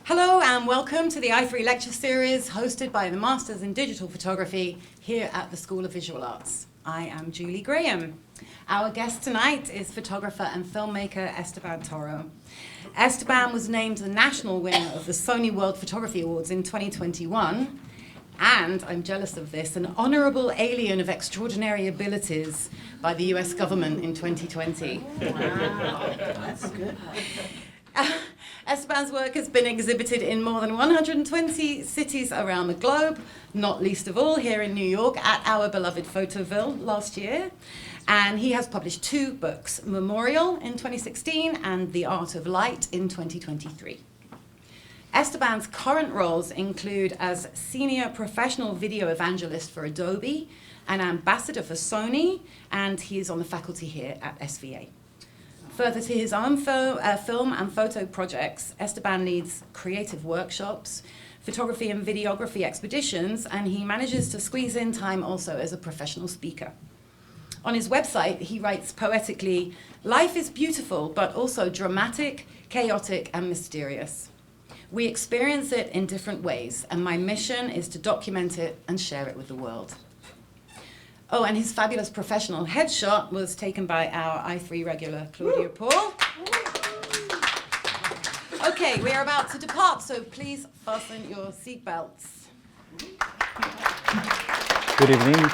Hello and welcome to the i3 lecture series hosted by the Masters in Digital Photography here at the School of Visual Arts. I am Julie Graham. Our guest tonight is photographer and filmmaker Esteban Toro. Esteban was named the national winner of the Sony World Photography Awards in 2021, and, I'm jealous of this, an honorable alien of extraordinary abilities by the US government in 2020. Wow, that's good. Esteban's work has been exhibited in more than 120 cities around the globe, not least of all here in New York at our beloved Photoville last year. And he has published 2 books, Memorial in 2016 and The Art of Light in 2023. Esteban's current roles include as Senior Professional Video Evangelist for Adobe, an Ambassador for Sony, and he is on the faculty here at SVA. Further to his own film and photo projects, Esteban leads creative workshops, photography and videography expeditions, and he manages to squeeze in time also as a professional speaker. On his website, he writes poetically, "Life is beautiful, but also dramatic, chaotic, and mysterious. We experience it in different ways, and my mission is to document it and share it with the world." Oh, and his fabulous professional headshot was taken by our i3 regular, Claudia Paul. Okay, we are about to depart, so please fasten your seatbelts. Good evening.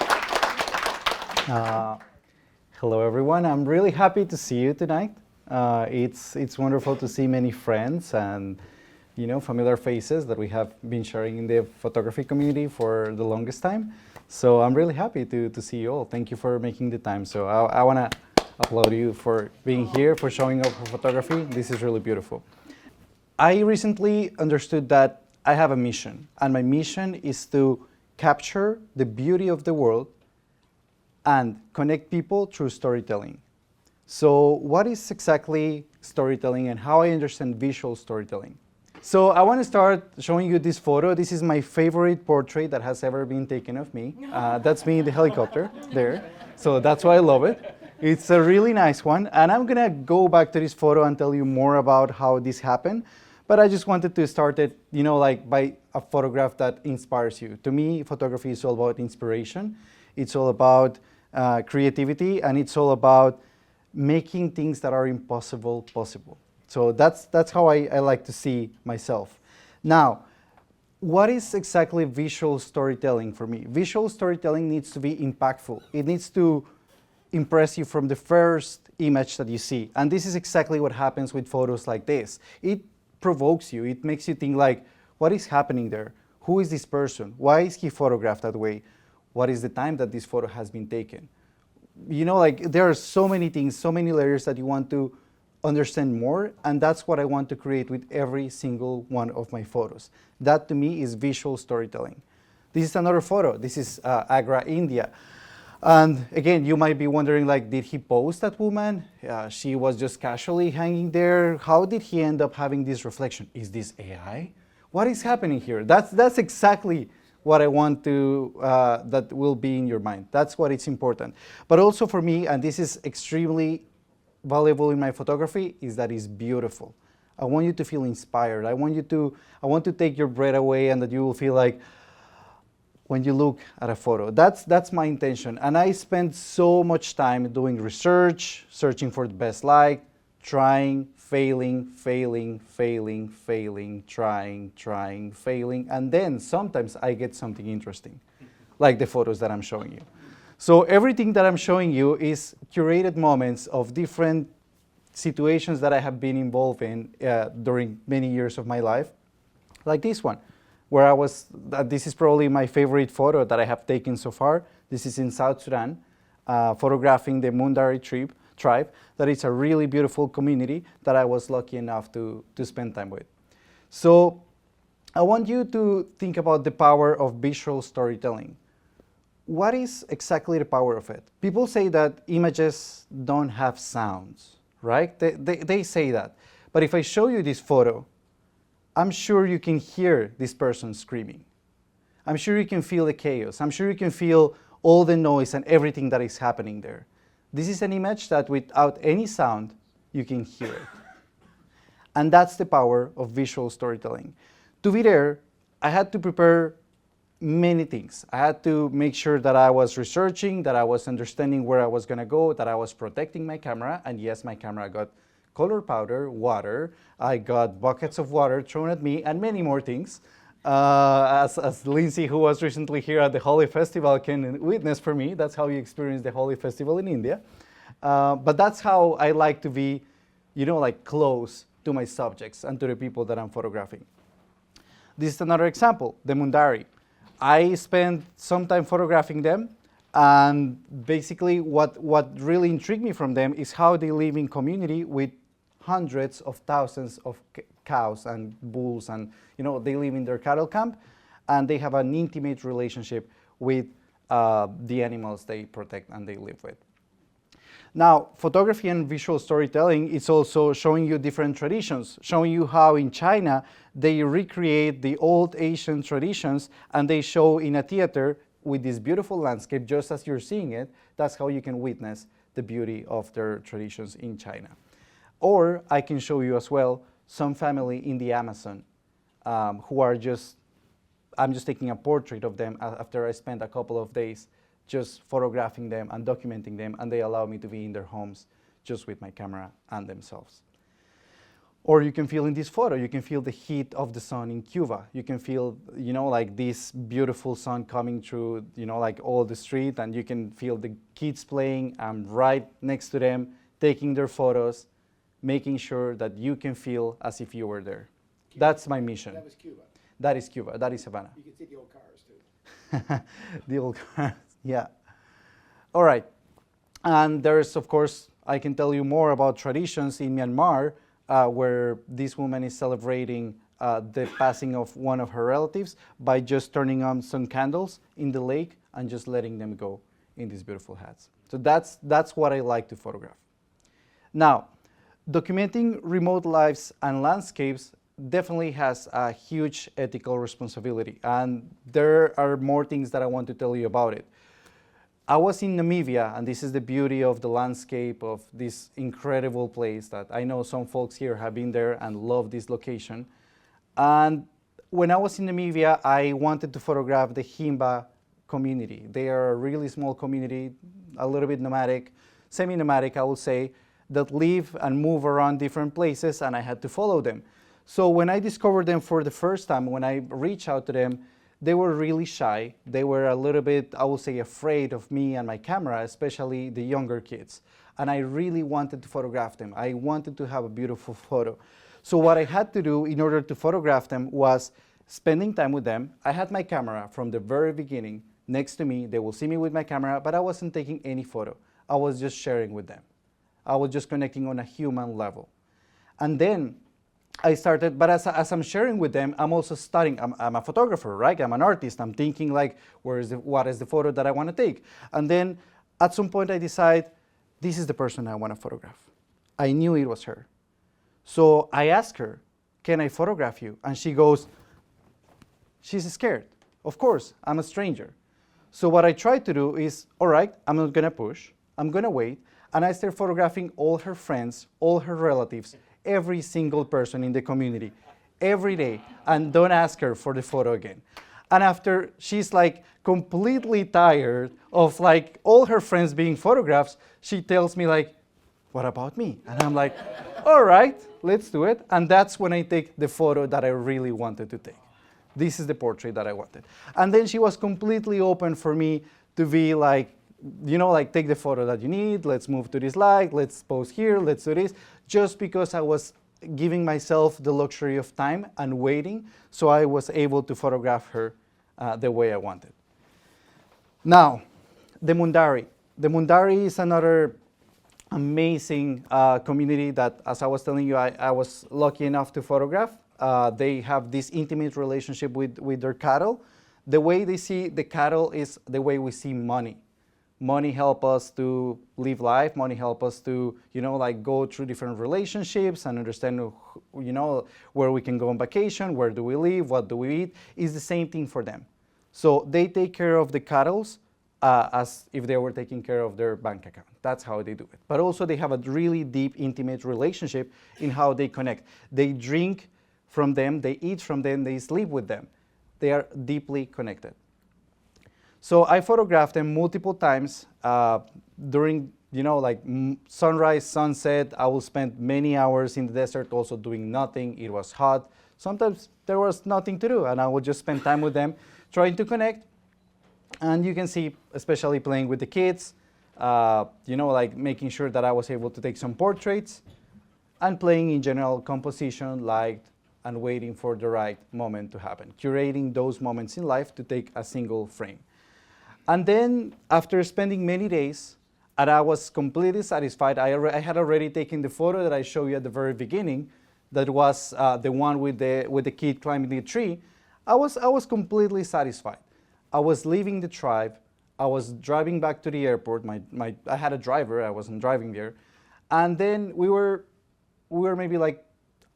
Hello, everyone. I'm really happy to see you tonight. It's wonderful to see many friends and familiar faces that we have been sharing in the photography community for the longest time. So I'm really happy to see you all. Thank you for making the time. So I want to applaud you for being here, for showing up for photography. This is really beautiful. I recently understood that I have a mission, and my mission is to capture the beauty of the world and connect people through storytelling. So what is exactly storytelling and how I understand visual storytelling? So I want to start showing you this photo. This is my favorite portrait that has ever been taken of me. That's me in the helicopter there. So that's why I love it. It's a really nice one. And I'm going to go back to this photo and tell you more about how this happened. But I just wanted to start it, by a photograph that inspires you. To me, photography is all about inspiration. It's all about creativity, and it's all about making things that are impossible possible. So that's how I like to see myself. Now, what is exactly visual storytelling for me? Visual storytelling needs to be impactful. It needs to impress you from the first image that you see. And this is exactly what happens with photos like this. It provokes you. It makes you think like, what is happening there? Who is this person? Why is he photographed that way? What is the time that this photo has been taken? There are so many things, so many layers that you want to understand more, and that's what I want to create with every single one of my photos. That to me is visual storytelling. This is another photo. This is Agra, India. And again, you might be wondering, did he pose that woman? She was just casually hanging there. How did he end up having this reflection? Is this AI? What is happening here? That's exactly what I want to, that will be in your mind. That's what it's important. But also for me, and this is extremely valuable in my photography, is that it's beautiful. I want you to feel inspired. I want to take your breath away, and that you will feel like when you look at a photo. That's my intention. And I spend so much time doing research, searching for the best light, trying, failing, trying, failing, and then sometimes I get something interesting, like the photos that I'm showing you. So everything that I'm showing you is curated moments of different situations that I have been involved in during many years of my life, like this one, where this is probably my favorite photo that I have taken so far. This is in South Sudan, photographing the Mundari tribe. That is a really beautiful community that I was lucky enough to spend time with. So I want you to think about the power of visual storytelling. What is exactly the power of it? People say that images don't have sounds, right? They say that. But if I show you this photo, I'm sure you can hear this person screaming. I'm sure you can feel the chaos. I'm sure you can feel all the noise and everything that is happening there. This is an image that without any sound, you can hear it. And that's the power of visual storytelling. To be there, I had to prepare many things. I had to make sure that I was researching, that I was understanding where I was going to go, that I was protecting my camera. And yes, my camera got color powder, water. I got buckets of water thrown at me, and many more things. As Lindsay, who was recently here at the Holi Festival, can witness for me, that's how you experience the Holi Festival in India. But that's how I like to be, like close to my subjects and to the people that I'm photographing. This is another example, the Mundari. I spent some time photographing them, and basically what really intrigued me from them is how they live in community with hundreds of thousands of cows and bulls, and they live in their cattle camp, and they have an intimate relationship with the animals they protect and they live with. Now, photography and visual storytelling is also showing you different traditions, showing you how in China they recreate the old Asian traditions and they show in a theater with this beautiful landscape, just as you're seeing it. That's how you can witness the beauty of their traditions in China. Or I can show you as well some family in the Amazon who are I'm just taking a portrait of them after I spent a couple of days just photographing them and documenting them, and they allow me to be in their homes just with my camera and themselves. Or you can feel in this photo, you can feel the heat of the sun in Cuba. You can feel, like this beautiful sun coming through, like all the street, and you can feel the kids playing. I'm right next to them, taking their photos, making sure that you can feel as if you were there. Cuba. That's my mission. That was Cuba. That is Cuba. That is Havana. You can see the old cars too. The old cars, yeah. All right. And there's, of course, I can tell you more about traditions in Myanmar, where this woman is celebrating the passing of one of her relatives by just turning on some candles in the lake and just letting them go in these beautiful hats. So that's what I like to photograph. Now, documenting remote lives and landscapes definitely has a huge ethical responsibility, and there are more things that I want to tell you about it. I was in Namibia, and this is the beauty of the landscape of this incredible place that I know some folks here have been there and love this location. And when I was in Namibia, I wanted to photograph the Himba community. They are a really small community, a little bit nomadic, semi-nomadic, I would say, that live and move around different places, and I had to follow them. So when I discovered them for the first time, when I reached out to them, they were really shy. They were a little bit, I would say, afraid of me and my camera, especially the younger kids. And I really wanted to photograph them. I wanted to have a beautiful photo. So what I had to do in order to photograph them was spending time with them. I had my camera from the very beginning next to me. They will see me with my camera, but I wasn't taking any photo. I was just sharing with them. I was just connecting on a human level. And then I started, but as I'm sharing with them, I'm also studying. I'm a photographer, right? I'm an artist. I'm thinking like, what is the photo that I want to take? And then at some point I decide, this is the person I want to photograph. I knew it was her. So I asked her, can I photograph you? And she goes, she's scared. Of course, I'm a stranger. So what I tried to do is, all right, I'm not going to push. I'm going to wait. And I start photographing all her friends, all her relatives, every single person in the community, every day, and don't ask her for the photo again. And after she's like completely tired of like all her friends being photographed, she tells me like, what about me? And I'm like, all right, let's do it. And that's when I take the photo that I really wanted to take. This is the portrait that I wanted. And then she was completely open for me to be like, like take the photo that you need, let's move to this light, let's pose here, let's do this, just because I was giving myself the luxury of time and waiting, so I was able to photograph her the way I wanted. Now, the Mundari. The Mundari is another amazing community that, as I was telling you, I was lucky enough to photograph. They have this intimate relationship with their cattle. The way they see the cattle is the way we see money. Money help us to live life. Money help us to, like go through different relationships and understand, where we can go on vacation, where do we live, what do we eat. It's the same thing for them. So they take care of the cattle as if they were taking care of their bank account. That's how they do it. But also they have a really deep, intimate relationship in how they connect. They drink from them, they eat from them, they sleep with them. They are deeply connected. So I photographed them multiple times during, like sunrise, sunset. I will spend many hours in the desert also doing nothing. It was hot. Sometimes there was nothing to do, and I would just spend time with them trying to connect. And you can see, especially playing with the kids, like making sure that I was able to take some portraits, and playing in general composition, light, and waiting for the right moment to happen, curating those moments in life to take a single frame. And then after spending many days, and I was completely satisfied, I had already taken the photo that I showed you at the very beginning, that was the one with the kid climbing the tree. I was completely satisfied. I was leaving the tribe. I was driving back to the airport. I had a driver. I wasn't driving there. And then we were maybe like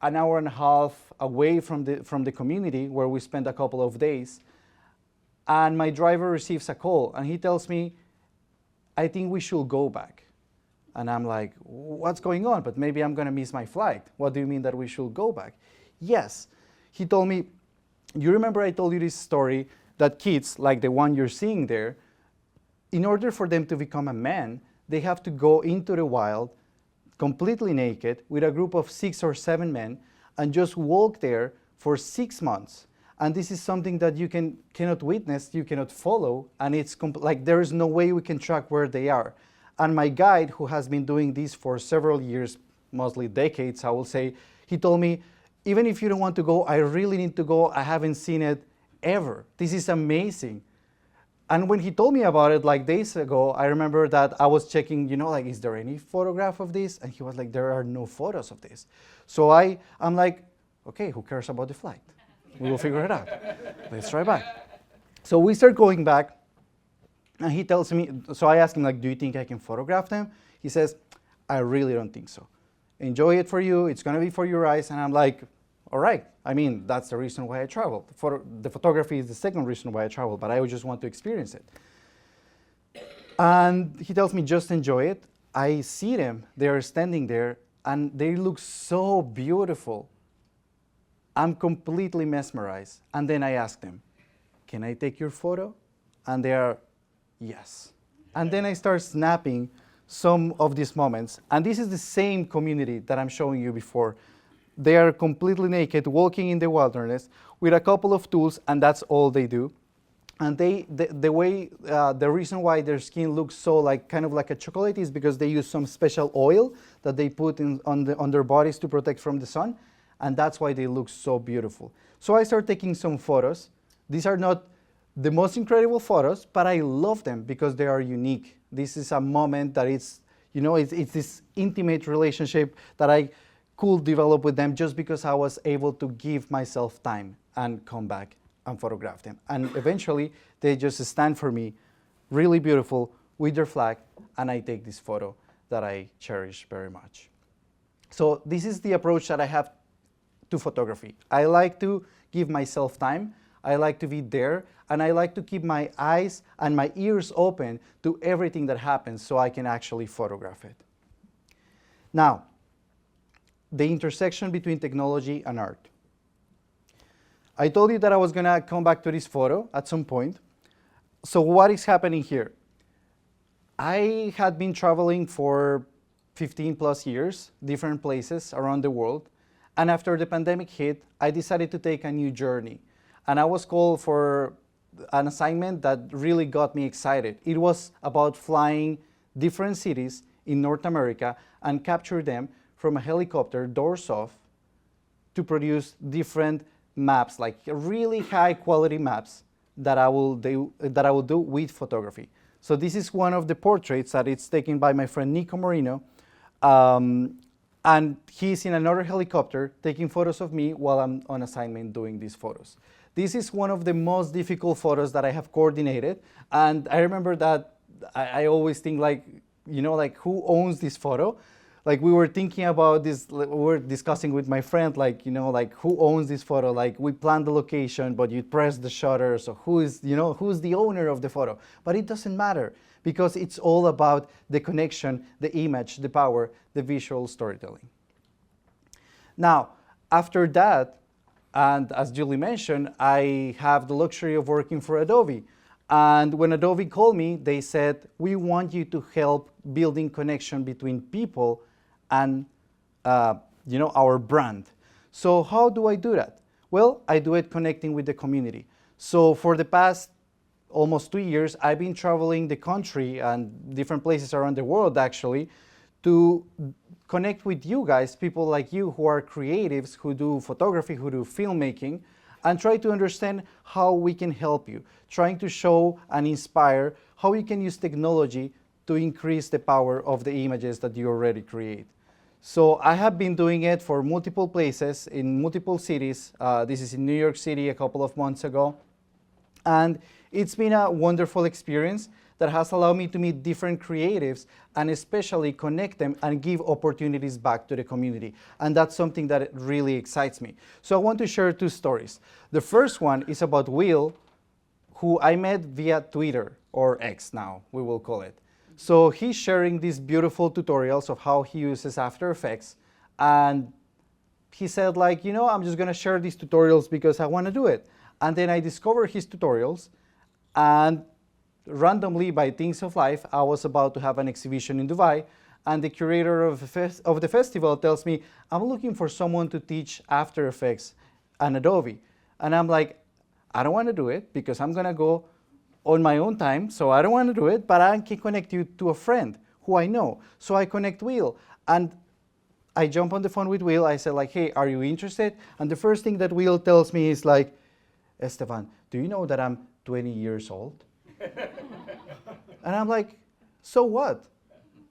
an hour and a half away from the community where we spent a couple of days. And my driver receives a call, and he tells me, I think we should go back. And I'm like, what's going on? But maybe I'm going to miss my flight. What do you mean that we should go back? Yes. He told me, you remember I told you this story that kids, like the one you're seeing there, in order for them to become a man, they have to go into the wild, completely naked, with a group of 6 or 7 men, and just walk there for 6 months. And this is something that you cannot witness, you cannot follow, and it's like there is no way we can track where they are. And my guide, who has been doing this for several years, mostly decades, I will say, he told me, even if you don't want to go, I really need to go. I haven't seen it ever. This is amazing. And when he told me about it like days ago, I remember that I was checking, like, is there any photograph of this? And he was like, there are no photos of this. So I'm like, okay, who cares about the flight? We will figure it out. Let's try back. So we start going back, and he tells me, so I ask him, like, do you think I can photograph them? He says, I really don't think so. Enjoy it for you. It's going to be for your eyes. And I'm like, all right. I mean, that's the reason why I travel. The photography is the second reason why I travel, but I just want to experience it. And he tells me, just enjoy it. I see them. They're standing there, and they look so beautiful. I'm completely mesmerized. And then I ask them, can I take your photo? And they are, yes. And then I start snapping some of these moments. And this is the same community that I'm showing you before. They are completely naked, walking in the wilderness with a couple of tools, and that's all they do. And the reason why their skin looks so kind of like a chocolate is because they use some special oil that they put on their bodies to protect from the sun. And that's why they look so beautiful. So I start taking some photos. These are not the most incredible photos, but I love them because they are unique. This is a moment that it's this intimate relationship that I could develop with them just because I was able to give myself time and come back and photograph them. And eventually, they just stand for me, really beautiful, with their flag, and I take this photo that I cherish very much. So this is the approach that I have to photography. I like to give myself time, I like to be there, and I like to keep my eyes and my ears open to everything that happens so I can actually photograph it. Now, the intersection between technology and art. I told you that I was going to come back to this photo at some point. So what is happening here? I had been traveling for 15 plus years, different places around the world. And after the pandemic hit, I decided to take a new journey. And I was called for an assignment that really got me excited. It was about flying different cities in North America and capture them from a helicopter, doors off, to produce different maps, like really high quality maps that I will do with photography. So this is one of the portraits that it's taken by my friend Nico Moreno. And he's in another helicopter taking photos of me while I'm on assignment doing these photos. This is one of the most difficult photos that I have coordinated. And I remember that I always think who owns this photo? like we were thinking about this, we were discussing with my friend, like, you know, like who owns this photo? Like we plan the location, but you press the shutter, so who is, you know, who's the owner of the photo? But it doesn't matter because it's all about the connection, the image, the power, the visual storytelling. Now, after that, and as Julie mentioned, I have the luxury of working for Adobe. And when Adobe called me, they said, we want you to help building connection between people and you know, our brand. So how do I do that? Well, I do it connecting with the community. So for the past almost 2 years, I've been traveling the country and different places around the world actually to connect with you guys, people like you who are creatives, who do photography, who do filmmaking, and try to understand how we can help you, trying to show and inspire how you can use technology to increase the power of the images that you already create. So I have been doing it for multiple places in multiple cities. This is in New York City a couple of months ago. And it's been a wonderful experience that has allowed me to meet different creatives and especially connect them and give opportunities back to the community. And that's something that really excites me. So I want to share 2 stories. The first one is about Will, who I met via Twitter, or X now, we will call it. So he's sharing these beautiful tutorials of how he uses After Effects. And he said, like, you know, I'm just gonna share these tutorials because I wanna do it. And then I discovered his tutorials, and randomly, by things of life, I was about to have an exhibition in Dubai, and the curator of the festival tells me, I'm looking for someone to teach After Effects and Adobe. And I'm like, I don't want to do it because I'm going to go on my own time, so I don't want to do it, but I can connect you to a friend who I know. So I connect Will, and I jump on the phone with Will. I said, like, hey, are you interested? And the first thing that Will tells me is like, Esteban, do you know that I'm 20 years old? And I'm like, so what?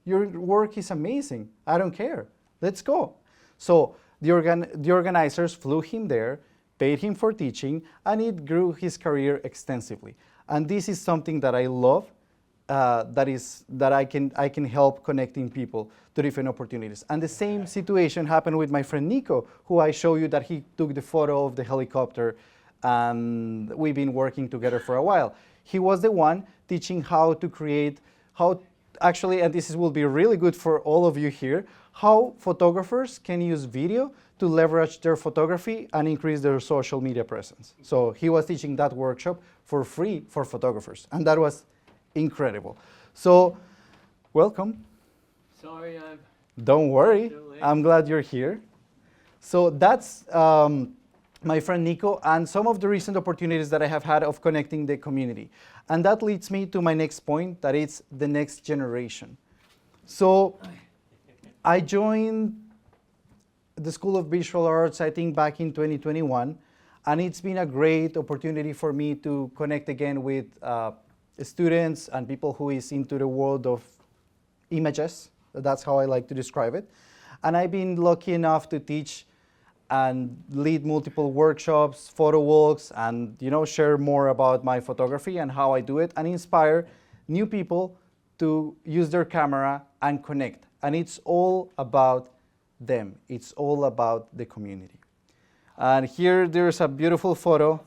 Your work is amazing. I don't care. Let's go. So the organizers flew him there, paid him for teaching, and it grew his career extensively. And this is something that I love, that I can help connecting people to different opportunities. And the same situation happened with my friend Nico, who I show you that he took the photo of the helicopter, and we've been working together for a while. He was the one teaching how to create, actually, and this will be really good for all of you here, how photographers can use video to leverage their photography and increase their social media presence. So he was teaching that workshop for free for photographers, and that was incredible. So, welcome. Sorry, I'm Don't worry, still late. I'm glad you're here. So that's my friend Nico, and some of the recent opportunities that I have had of connecting the community. And that leads me to my next point, that it's the next generation. So I joined the School of Visual Arts, I think back in 2021, and it's been a great opportunity for me to connect again with students and people who is into the world of images. That's how I like to describe it. And I've been lucky enough to teach and lead multiple workshops, photo walks, and share more about my photography and how I do it, and inspire new people to use their camera and connect. And it's all about them. It's all about the community. And here there's a beautiful photo.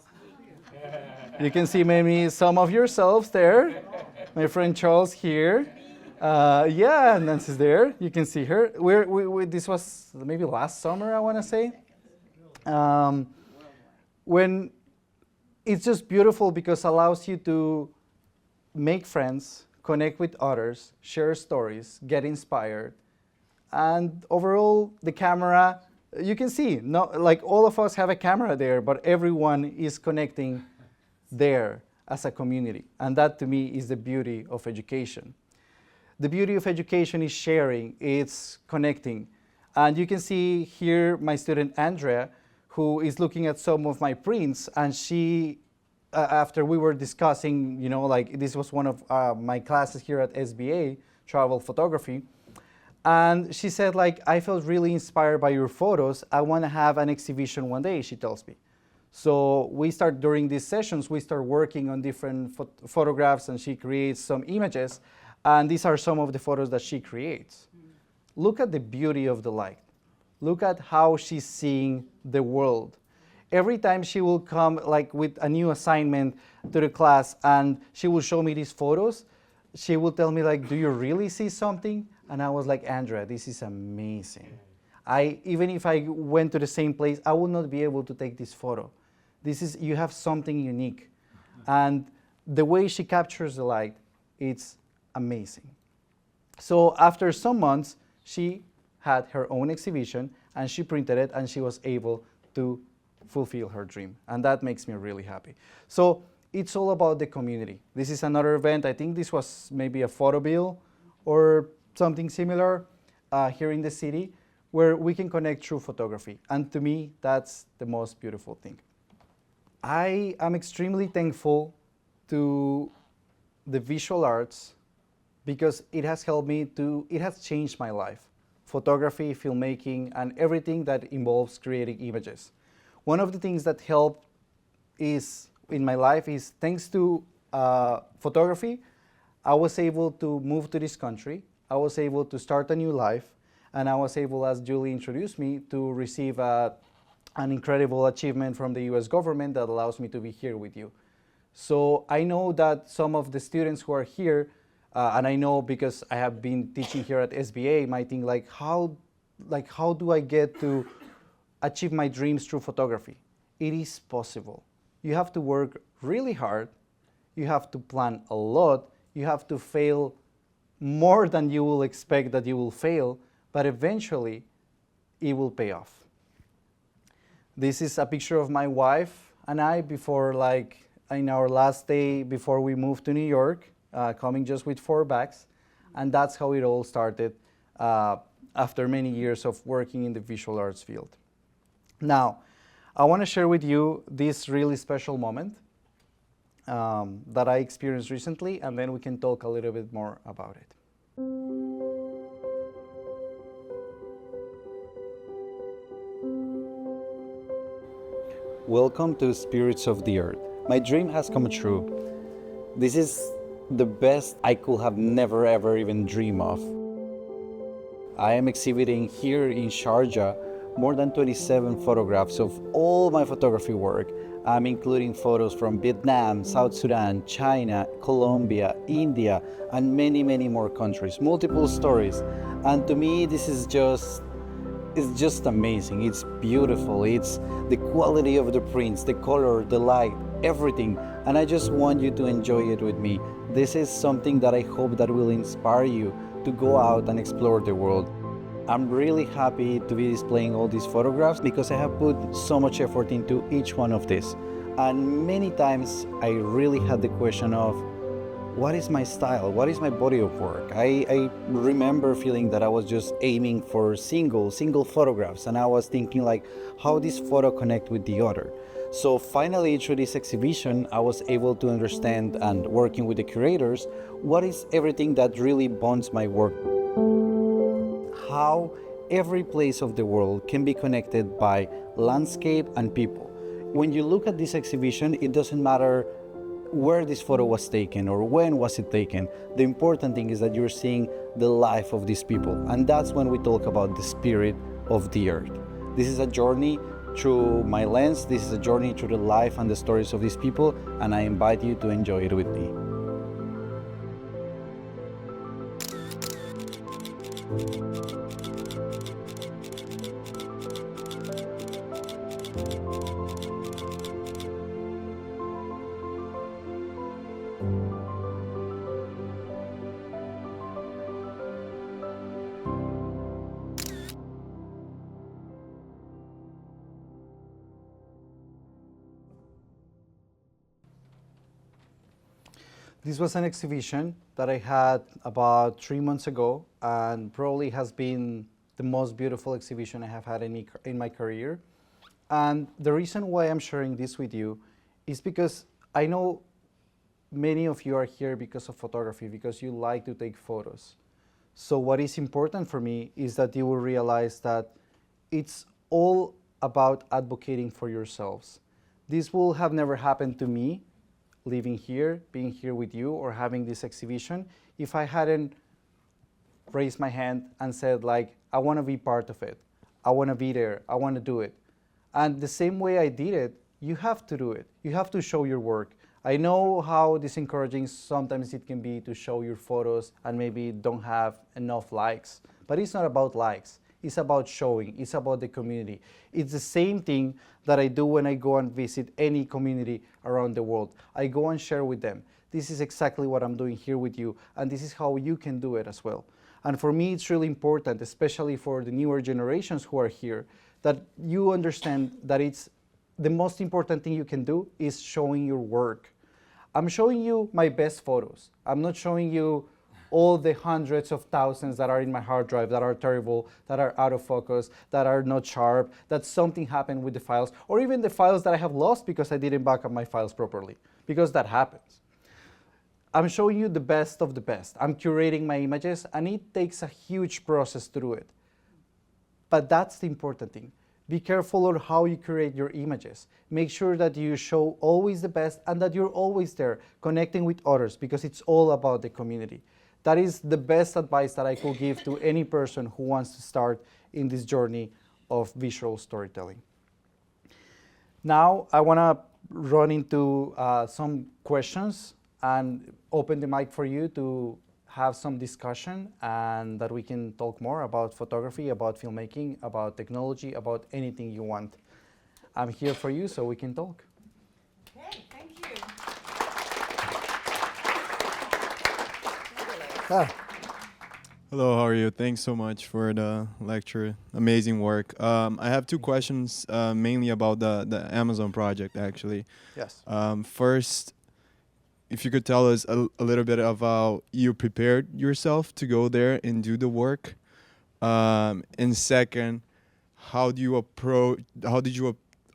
You can see maybe some of yourselves there. My friend Charles here. Yeah, Nancy's there. You can see her. This was maybe last summer, I want to say. When it's just beautiful because it allows you to make friends, connect with others, share stories, get inspired, and overall the camera, you can see, like all of us have a camera there, but everyone is connecting there as a community, and that to me is the beauty of education. The beauty of education is sharing, it's connecting, and you can see here my student Andrea, who is looking at some of my prints, and she, after we were discussing, like this was one of my classes here at SBA, travel photography, and she said, like, I felt really inspired by your photos. I want to have an exhibition one day, she tells me. So during these sessions, we start working on different photographs, and she creates some images, and these are some of the photos that she creates. look at the beauty of the light. Look at how she's seeing the world. Every time she will come like with a new assignment to the class and she will show me these photos, she will tell me like, do you really see something? And I was like, Andrea, this is amazing. Even if I went to the same place, I would not be able to take this photo. You have something unique. And the way she captures the light, it's amazing. So after some months, she had her own exhibition and she printed it and she was able to fulfill her dream. And that makes me really happy. So it's all about the community. This is another event. I think this was maybe a photo bill or something similar here in the city where we can connect through photography. And to me, that's the most beautiful thing. I am extremely thankful to the visual arts because it has helped me it has changed my life. Photography, filmmaking, and everything that involves creating images. One of the things that helped in my life is thanks to photography, I was able to move to this country. I was able to start a new life. And I was able, as Julie introduced me, to receive an incredible achievement from the US government that allows me to be here with you. So I know that some of the students who are here, and I know because I have been teaching here at SBA, might think how do I get to achieve my dreams through photography? It is possible. You have to work really hard. You have to plan a lot. You have to fail more than you will expect that you will fail, but eventually it will pay off. This is a picture of my wife and I before, in our last day before we moved to New York, coming just with 4 bags. And that's how it all started after many years of working in the visual arts field. Now, I want to share with you this really special moment that I experienced recently, and then we can talk a little bit more about it. Welcome to Spirits of the Earth. My dream has come true. This is the best I could have never ever even dreamed of. I am exhibiting here in Sharjah more than 27 photographs of all my photography work. I'm including photos from Vietnam, South Sudan, China, Colombia, India, and many, many more countries, multiple stories. And to me, this is it's just amazing. It's beautiful. It's the quality of the prints, the color, the light, everything. And I just want you to enjoy it with me. This is something that I hope that will inspire you to go out and explore the world. I'm really happy to be displaying all these photographs because I have put so much effort into each one of these. And many times I really had the question of, what is my style? What is my body of work? I remember feeling that I was just aiming for single photographs, and I was thinking how this photo connect with the other. So finally, through this exhibition, I was able to understand, and working with the curators, what is everything that really bonds my work. How every place of the world can be connected by landscape and people. When you look at this exhibition, it doesn't matter where this photo was taken or when was it taken. The important thing is that you're seeing the life of these people, and that's when we talk about the spirit of the earth. This is a journey through my lens. This is a journey through the life and the stories of these people, and I invite you to enjoy it with me. This was an exhibition that I had about 3 months ago, and probably has been the most beautiful exhibition I have had in my career. And the reason why I'm sharing this with you is because I know many of you are here because of photography, because you like to take photos. So what is important for me is that you will realize that it's all about advocating for yourselves. This will have never happened to me, living here, being here with you, or having this exhibition, if I hadn't raised my hand and said like, I want to be part of it. I want to be there. I want to do it. And the same way I did it, you have to do it. You have to show your work. I know how discouraging sometimes it can be to show your photos and maybe don't have enough likes. But it's not about likes. It's about showing. It's about the community. It's the same thing that I do when I go and visit any community around the world. I go and share with them. This is exactly what I'm doing here with you, and this is how you can do it as well. And for me, it's really important, especially for the newer generations who are here, that you understand that it's the most important thing you can do is showing your work. I'm showing you my best photos. I'm not showing you all the hundreds of thousands that are in my hard drive that are terrible, that are out of focus, that are not sharp, that something happened with the files, or even the files that I have lost because I didn't back up my files properly, because that happens. I'm showing you the best of the best. I'm curating my images, and it takes a huge process to do it. But that's the important thing. Be careful on how you create your images. Make sure that you show always the best and that you're always there connecting with others, because it's all about the community. That is the best advice that I could give to any person who wants to start in this journey of visual storytelling. Now I want to run into some questions and open the mic for you to have some discussion and that we can talk more about photography, about filmmaking, about technology, about anything you want. I'm here for you so we can talk. Okay, thank you. Hello, how are you? Thanks so much for the lecture. Amazing work. I have two questions, mainly about the Amazon project, actually. Yes. First, if you could tell us a little bit of how you prepared yourself to go there and do the work. And second, how did you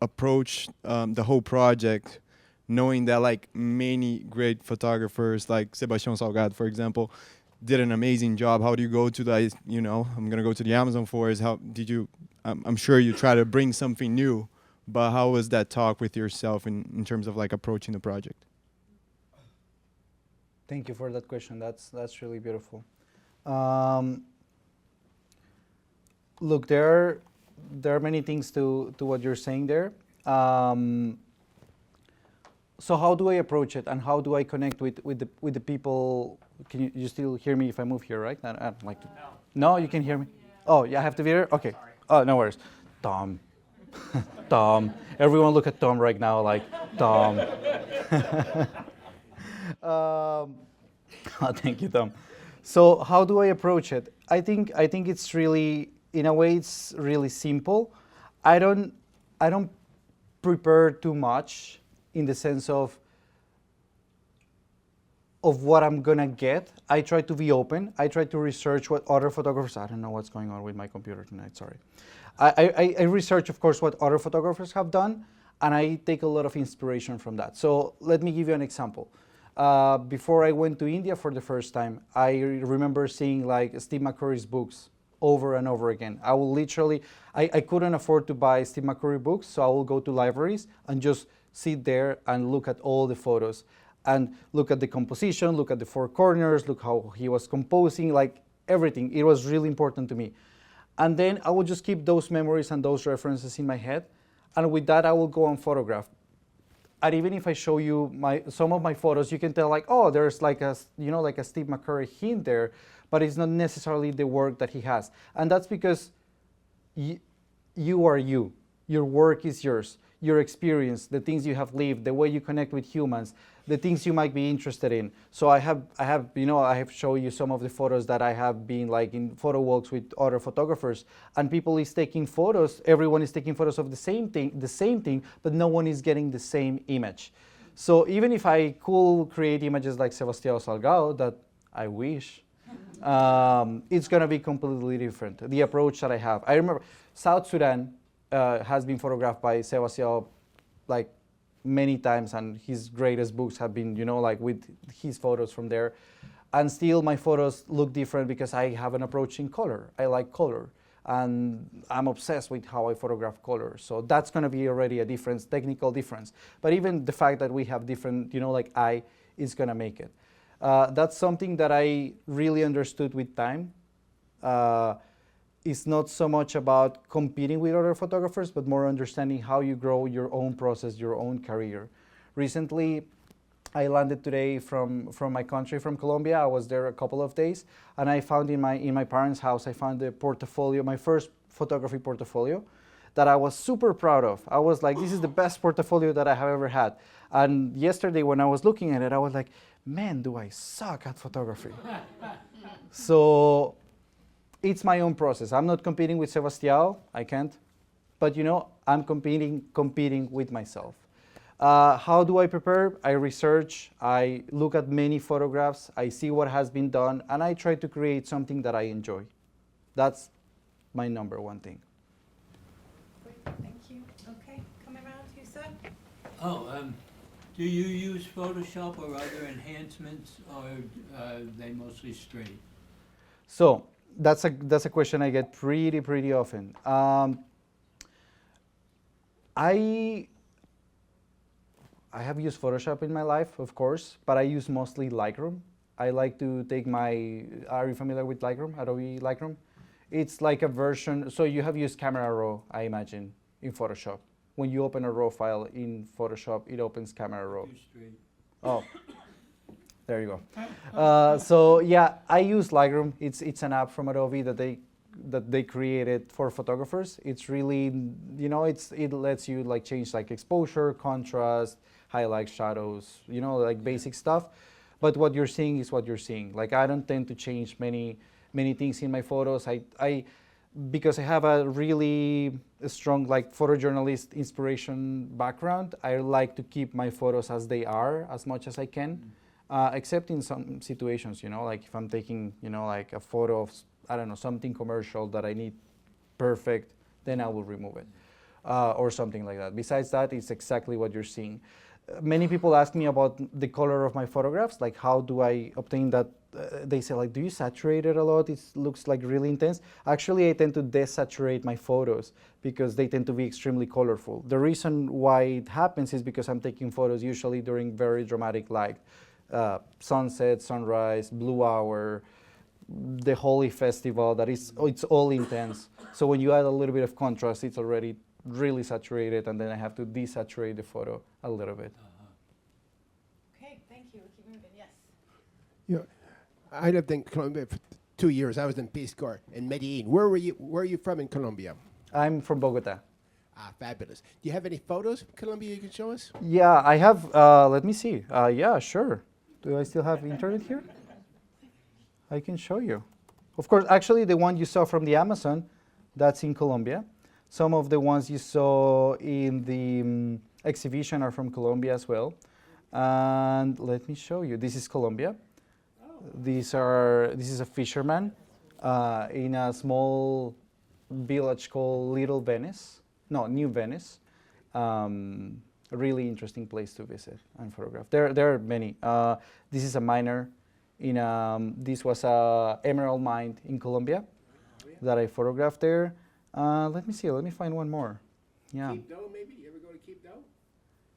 approach the whole project, knowing that like many great photographers like Sebastião Salgado, for example, did an amazing job. How do you go to the, I'm going to go to the Amazon forest. How did you, I'm sure you try to bring something new, but how was that talk with yourself in terms of like approaching the project? Thank you for that question. That's really beautiful. Look, there are many things to what you're saying there. So how do I approach it, and how do I connect with the people? Can you still hear me if I move here, right? I don't like to. No, you can hear me. Oh, yeah, I have to be here. Okay. Oh, no worries. Tom. Tom. Everyone look at Tom right now, like Tom. Thank you, Tom. So how do I approach it? I think it's really, in a way, it's really simple. I don't prepare too much in the sense of what I'm gonna get. I try to be open. I try to research what other photographers. I don't know what's going on with my computer tonight. Sorry. I research, of course, what other photographers have done, and I take a lot of inspiration from that. So let me give you an example. Before I went to India for the first time, I remember seeing like Steve McCurry's books over and over again. I will literally, I couldn't afford to buy Steve McCurry books, so I will go to libraries and just sit there and look at all the photos and look at the composition, look at the four corners, look how he was composing, like everything. It was really important to me. And then I will just keep those memories and those references in my head, and with that I will go and photograph. And even if I show you some of my photos, you can tell like, oh, there's like a Steve McCurry hint there, but it's not necessarily the work that he has. And that's because you are you. Your work is yours. Your experience, the things you have lived, the way you connect with humans, the things you might be interested in. So I have shown you some of the photos that I have been like in photo walks with other photographers, and people is taking photos. Everyone is taking photos of the same thing, but no one is getting the same image. So even if I could create images like Sebastião Salgado, that I wish, it's gonna be completely different. The approach that I have. I remember South Sudan has been photographed by Sebastião like many times, and his greatest books have been, like with his photos from there. And still my photos look different because I have an approach in color. I like color, and I'm obsessed with how I photograph color. So that's gonna be already a difference, technical difference. But even the fact that we have different, like eye is gonna make it. That's something that I really understood with time. It's not so much about competing with other photographers, but more understanding how you grow your own process, your own career. Recently, I landed today from my country, from Colombia. I was there a couple of days, and I found in my parents' house, I found a portfolio, my first photography portfolio, that I was super proud of. I was like, this is the best portfolio that I have ever had. And yesterday when I was looking at it, I was like, man, do I suck at photography. So it's my own process. I'm not competing with Sebastião, I can't. But you know, I'm competing with myself. How do I prepare? I research, I look at many photographs, I see what has been done, and I try to create something that I enjoy. That's my number one thing. Great, thank you. Okay, coming around to you, sir. Do you use Photoshop or other enhancements, or are they mostly straight? So that's a question I get pretty often. I have used Photoshop in my life, of course, but I use mostly Lightroom. I like to take are you familiar with Lightroom, Adobe Lightroom? It's like a version, so you have used Camera Raw, I imagine, in Photoshop. When you open a RAW file in Photoshop, it opens Camera Raw. Too straight. Oh, there you go. So yeah, I use Lightroom. It's an app from Adobe that they created for photographers. It's really, you know, it lets you like change like exposure, contrast, highlights, shadows, you know, like basic stuff. But what you're seeing is what you're seeing. Like I don't tend to change many things in my photos. Because I have a really strong like photojournalist inspiration background, I like to keep my photos as they are as much as I can, except in some situations, you know, like if I'm taking, you know, like a photo of, I don't know, something commercial that I need perfect, then I will remove it, or something like that. Besides that, it's exactly what you're seeing. Many people ask me about the color of my photographs, like how do I obtain that? They say like, do you saturate it a lot? It looks like really intense. Actually, I tend to desaturate my photos because they tend to be extremely colorful. The reason why it happens is because I'm taking photos usually during very dramatic light. Sunset, sunrise, blue hour, the Holy Festival, it's all intense. So when you add a little bit of contrast, it's already really saturated, and then I have to desaturate the photo a little bit. Okay, thank you. We'll keep moving. Yes. Yeah, I lived in Colombia for 2 years. I was in Peace Corps in Medellin. Where are you from in Colombia? I'm from Bogota. Ah, fabulous. Do you have any photos of Colombia you can show us? Yeah, I have, let me see. Yeah, sure. Do I still have internet here? I can show you. Of course, actually the one you saw from the Amazon, that's in Colombia. Some of the ones you saw in the exhibition are from Colombia as well. And let me show you. This is Colombia. This is a fisherman in a small village called Little Venice. No, New Venice. A really interesting place to visit and photograph. There are many. This is a miner this was a emerald mine in Colombia that I photographed there. Let me see, let me find one more. Yeah. Quibdó, maybe? You ever go to Quibdó?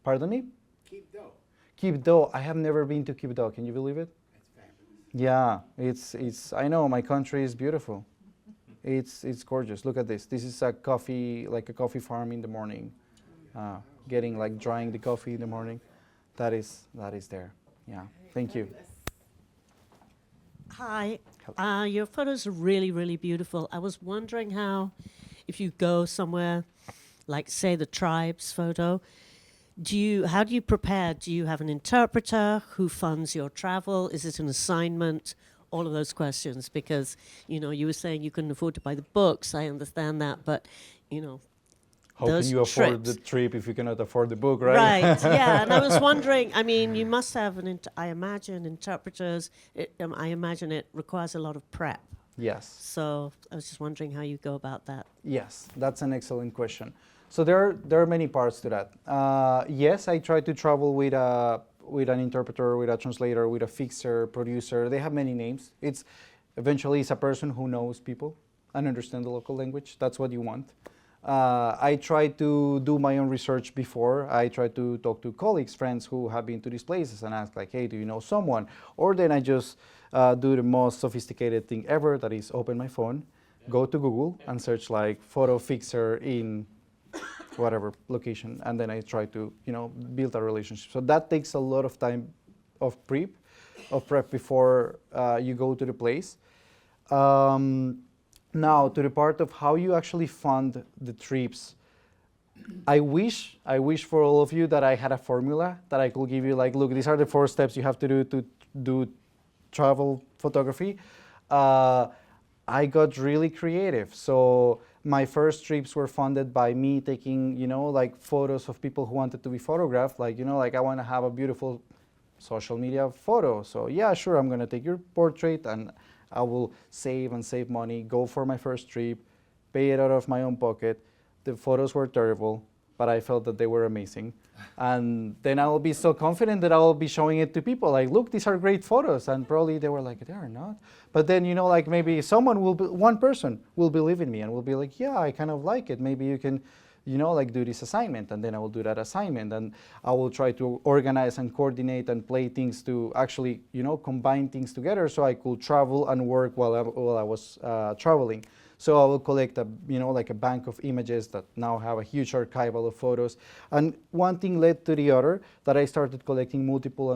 Pardon me? Quibdó. Quibdó, I have never been to Quibdó, can you believe it? That's fabulous. Yeah, I know, my country is beautiful. It's gorgeous, look at this. This is a coffee farm in the morning. Getting like drying the coffee in the morning. That is there, yeah, thank you. Hi, your photos are really, really beautiful. I was wondering how, if you go somewhere, like say the tribes photo, how do you prepare? Do you have an interpreter? Who funds your travel? Is it an assignment? All of those questions, because, you know, you were saying you couldn't afford to buy the books. I understand that, but, you know, how can you afford the trip if you cannot afford the book, right? Right, yeah. And I was wondering, I mean, you must have I imagine interpreters, I imagine it requires a lot of prep. Yes. So I was just wondering how you go about that. Yes, that's an excellent question. So there are many parts to that. Yes, I try to travel with an interpreter, with a translator, with a fixer, producer. They have many names. Eventually it's a person who knows people and understands the local language. That's what you want. I try to do my own research before. I try to talk to colleagues, friends who have been to these places and ask like, hey, do you know someone? Or then I just do the most sophisticated thing ever, that is open my phone, go to Google and search like photo fixer in whatever location, and then I try to, build a relationship. So that takes a lot of time of prep before you go to the place. Now to the part of how you actually fund the trips. I wish for all of you that I had a formula that I could give you, like, look, these are the 4 steps you have to do to do travel photography. I got really creative. So my first trips were funded by me taking, like photos of people who wanted to be photographed. Like, like I want to have a beautiful social media photo. So yeah, sure, I'm going to take your portrait and I will save money, go for my first trip, pay it out of my own pocket. The photos were terrible, but I felt that they were amazing. And then I will be so confident that I will be showing it to people. Like, look, these are great photos. And probably they were like, they are not. But then, like maybe one person will believe in me and will be like, yeah, I kind of like it. Maybe you can, like do this assignment. And then I will do that assignment. And I will try to organize and coordinate and play things to actually, combine things together so I could travel and work while I was traveling. So I will collect like a bank of images that now have a huge archival of photos. And one thing led to the other, that I started collecting multiple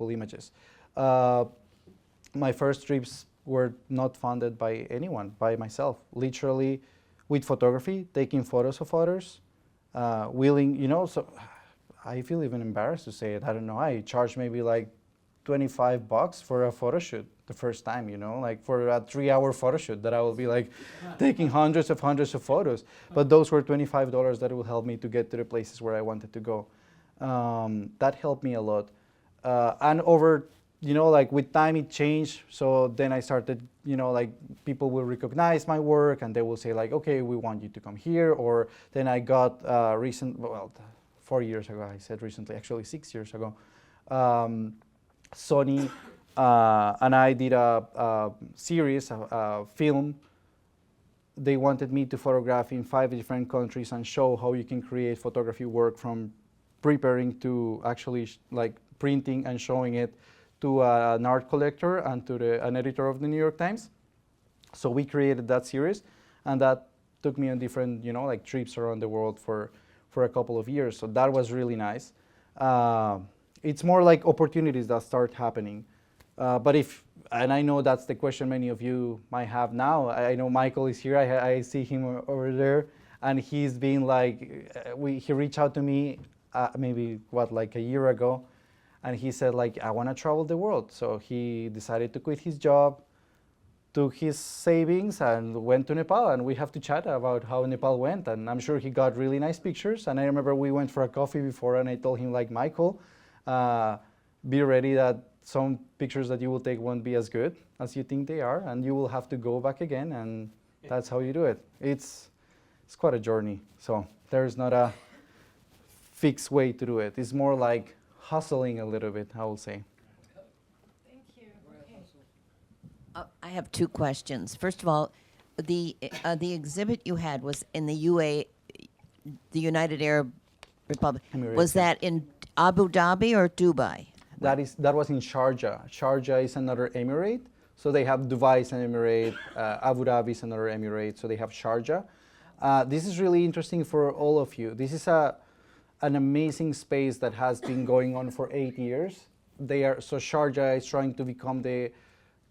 images. My first trips were not funded by anyone, by myself. Literally with photography, taking photos of others, so I feel even embarrassed to say it. I don't know, I charged maybe like $25 for a photo shoot the first time, like for a 3-hour photo shoot that I will be like taking hundreds of photos. But those were $25 that will help me to get to the places where I wanted to go. That helped me a lot. And over, like with time it changed. So then I started, like people will recognize my work and they will say like, okay, we want you to come here. Or then I got 4 years ago, I said recently, actually 6 years ago, Sony and I did a series, a film. They wanted me to photograph in 5 different countries and show how you can create photography work from preparing to actually like printing and showing it to an art collector and to an editor of the New York Times. So we created that series, and that took me on different, like trips around the world for a couple of years. So that was really nice. It's more like opportunities that start happening. And I know that's the question many of you might have now. I know Michael is here. I see him over there, and he's been like, he reached out to me maybe like a year ago, and he said like, I want to travel the world. So he decided to quit his job, took his savings, and went to Nepal. And we have to chat about how Nepal went. And I'm sure he got really nice pictures. And I remember we went for a coffee before, and I told him like, Michael, be ready that some pictures that you will take won't be as good as you think they are, and you will have to go back again, and that's how you do it. It's quite a journey. So there's not a fixed way to do it. It's more like hustling a little bit, I will say. Thank you. I have 2 questions. First of all, the exhibit you had was in the the United Arab Republic. Emirates, Was that in Abu Dhabi or Dubai? That was in Sharjah. Sharjah is another emirate. So they have Dubai is an emirate, Abu Dhabi is another emirate. So they have Sharjah. This is really interesting for all of you. This is an amazing space that has been going on for 8 years. So Sharjah is trying to become the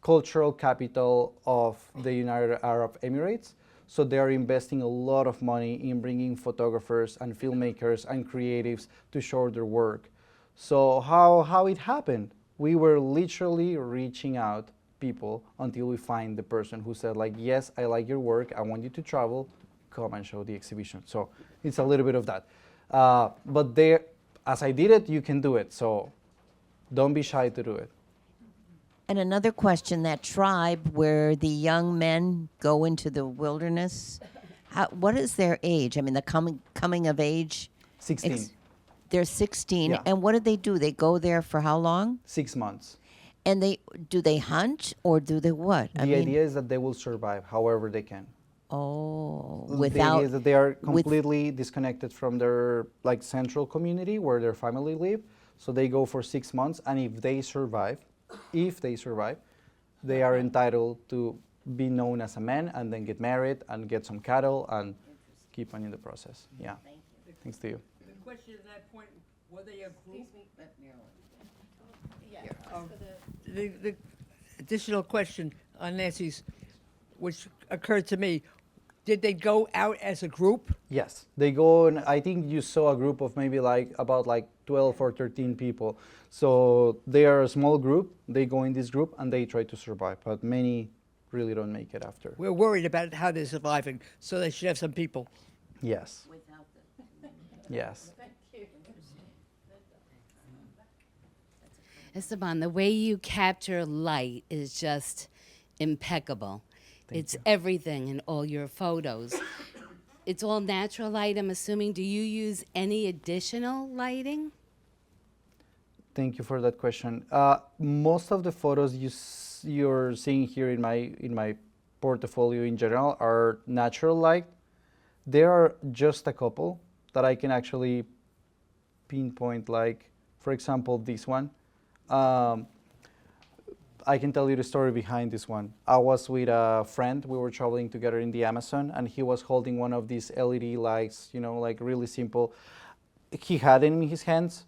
cultural capital of the United Arab Emirates. So they are investing a lot of money in bringing photographers and filmmakers and creatives to show their work. So how it happened? We were literally reaching out people until we find the person who said like, yes, I like your work, I want you to travel, come and show the exhibition. So it's a little bit of that. But as I did it, you can do it. So don't be shy to do it. And another question, that tribe where the young men go into the wilderness, what is their age? I mean, the coming of age? 16. They're 16. Yeah. And what do? They go there for how long? 6 months. And do they hunt or do they what? The idea is that they will survive however they can. Oh, The idea is that they are completely disconnected from their like central community where their family live. So they go for 6 months, and if they survive, they are entitled to be known as a man and then get married and get some cattle and keep on in the process. Yeah. Thanks to you. The question at that point, were they a group? The additional question on Nancy's, which occurred to me, did they go out as a group? Yes, they go, and I think you saw a group of maybe about 12 or 13 people. So they are a small group, they go in this group and they try to survive, but many really don't make it after. We're worried about how they're surviving, so they should have some people. Yes. Yes. Esteban, the way you capture light is just impeccable. It's everything in all your photos. It's all natural light, I'm assuming. Do you use any additional lighting? Thank you for that question. Most of the photos you're seeing here in my portfolio in general are natural light. There are just a couple that I can actually pinpoint, like, for example, this one. I can tell you the story behind this one. I was with a friend. We were traveling together in the Amazon, and he was holding one of these LED lights, like really simple. He had it in his hands.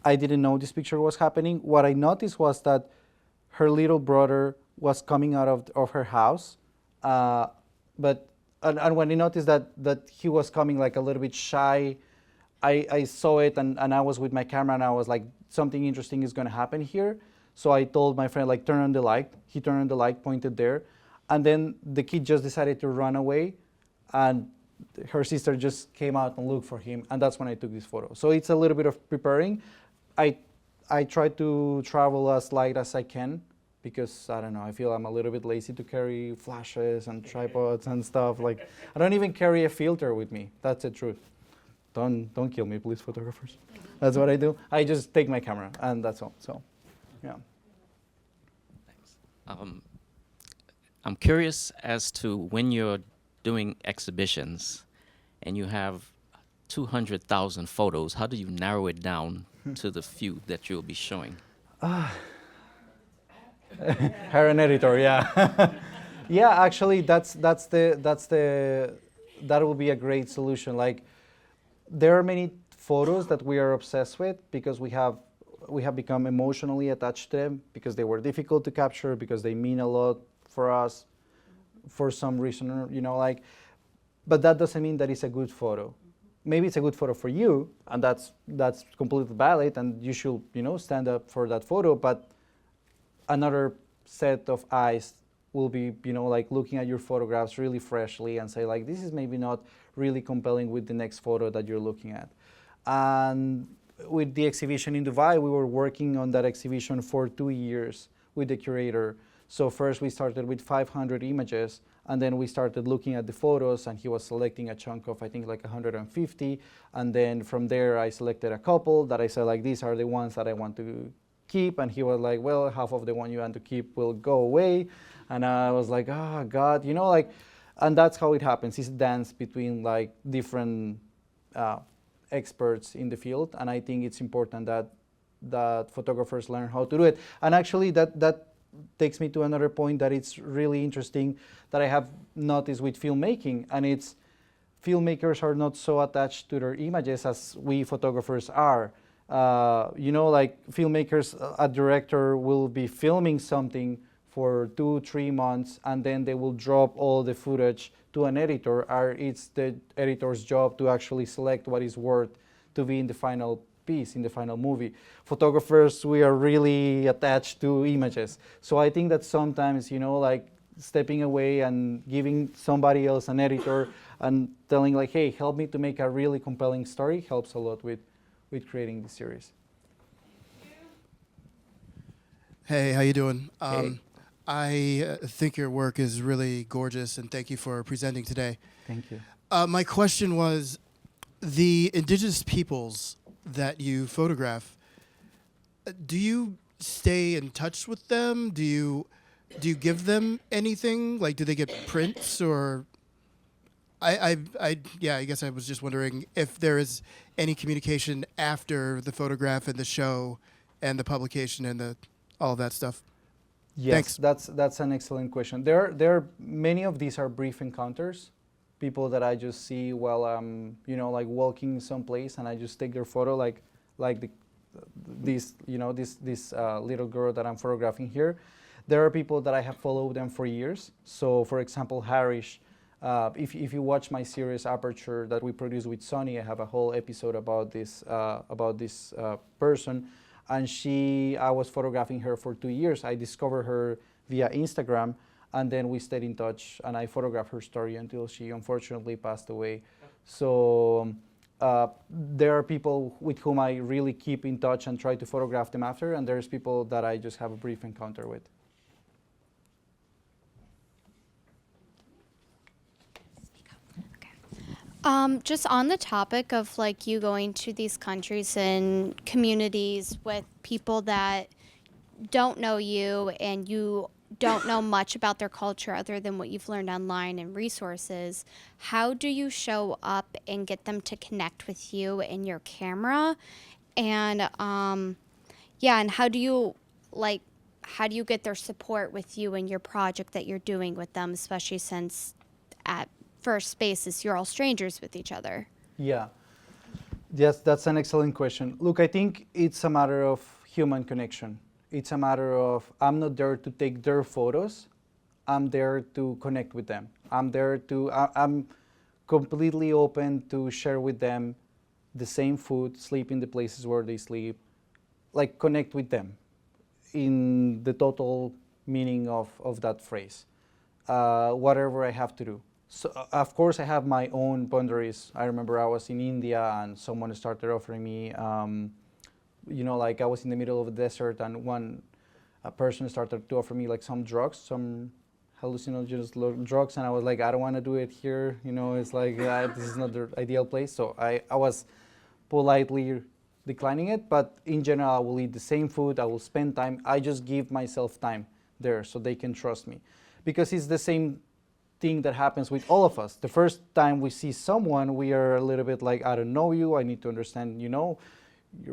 I didn't know this picture was happening. What I noticed was that her little brother was coming out of her house, and when I noticed that he was coming like a little bit shy, I saw it, and I was with my camera, and I was like, something interesting is going to happen here. So I told my friend, turn on the light. He turned on the light, pointed there. And then the kid just decided to run away. And her sister just came out and looked for him. And that's when I took this photo. So it's a little bit of preparing. I try to travel as light as I can because, I don't know, I feel I'm a little bit lazy to carry flashes and tripods and stuff. I don't even carry a filter with me. That's the truth. Don't kill me, please, photographers. That's what I do. I just take my camera, and that's all. So. Yeah. Thanks. I'm curious as to when you're doing exhibitions and you have 200,000 photos, how do you narrow it down to the few that you'll be showing? Hire an editor, yeah. Yeah, actually, that will be a great solution. There are many photos that we are obsessed with because we have become emotionally attached to them because they were difficult to capture, because they mean a lot for us for some reason, but that doesn't mean that it's a good photo. Maybe it's a good photo for you, and that's completely valid, and you should, stand up for that photo, but another set of eyes will be, looking at your photographs really freshly and say, this is maybe not really compelling with the next photo that you're looking at. And with the exhibition in Dubai, we were working on that exhibition for 2 years with the curator. So first we started with 500 images, and then we started looking at the photos, and he was selecting a chunk of, I think, 150. And then from there, I selected a couple that I said, these are the ones that I want to keep. And he was like, well, half of the one you want to keep will go away. And I was like, oh, God, and that's how it happens. It's a dance between, different experts in the field, and I think it's important that photographers learn how to do it. And actually that takes me to another point that it's really interesting that I have noticed with filmmaking, and it's filmmakers are not so attached to their images as we photographers are. Filmmakers, a director will be filming something for 2-3 months, and then they will drop all the footage to an editor, or it's the editor's job to actually select what is worth to be in the final piece, in the final movie. Photographers, we are really attached to images. So I think that sometimes, stepping away and giving somebody else an editor and telling hey, help me to make a really compelling story helps a lot with creating the series. Hey, how you doing? Hey. I think your work is really gorgeous, and thank you for presenting today. Thank you. My question was, the indigenous peoples that you photograph, do you stay in touch with them? Do you give them anything? Do they get prints or? I guess I was just wondering if there is any communication after the photograph and the show and the publication and all of that stuff. Yes, Thanks. that's an excellent question. There many of these are brief encounters, people that I just see while I'm like walking someplace, and I just take their photo, like this little girl that I'm photographing here. There are people that I have followed them for years. So, for example, Harish. If you watch my series Aperture that we produce with Sony, I have a whole episode about this person. And I was photographing her for 2 years. I discovered her via Instagram, and then we stayed in touch, and I photographed her story until she unfortunately passed away. So there are people with whom I really keep in touch and try to photograph them after, and there's people that I just have a brief encounter with. Just on the topic of like you going to these countries and communities with people that don't know you and you don't know much about their culture other than what you've learned online and resources, how do you show up and get them to connect with you and your camera? And and how do you get their support with you and your project that you're doing with them, especially since at first basis you're all strangers with each other? Yeah. Yes, that's an excellent question. Look, I think it's a matter of human connection. It's a matter of, I'm not there to take their photos, I'm there to connect with them. I'm completely open to share with them the same food, sleep in the places where they sleep, like connect with them in the total meaning of that phrase, whatever I have to do. So, of course, I have my own boundaries. I remember I was in India and someone started offering me, like I was in the middle of the desert, and a person started to offer me like some drugs, some hallucinogenous drugs, and I was like, I don't want to do it here. It's like, this is not the ideal place. So I was politely declining it, but in general, I will eat the same food. I will spend time. I just give myself time there so they can trust me, because it's the same thing that happens with all of us. The first time we see someone, we are a little bit like, I don't know you, I need to understand, your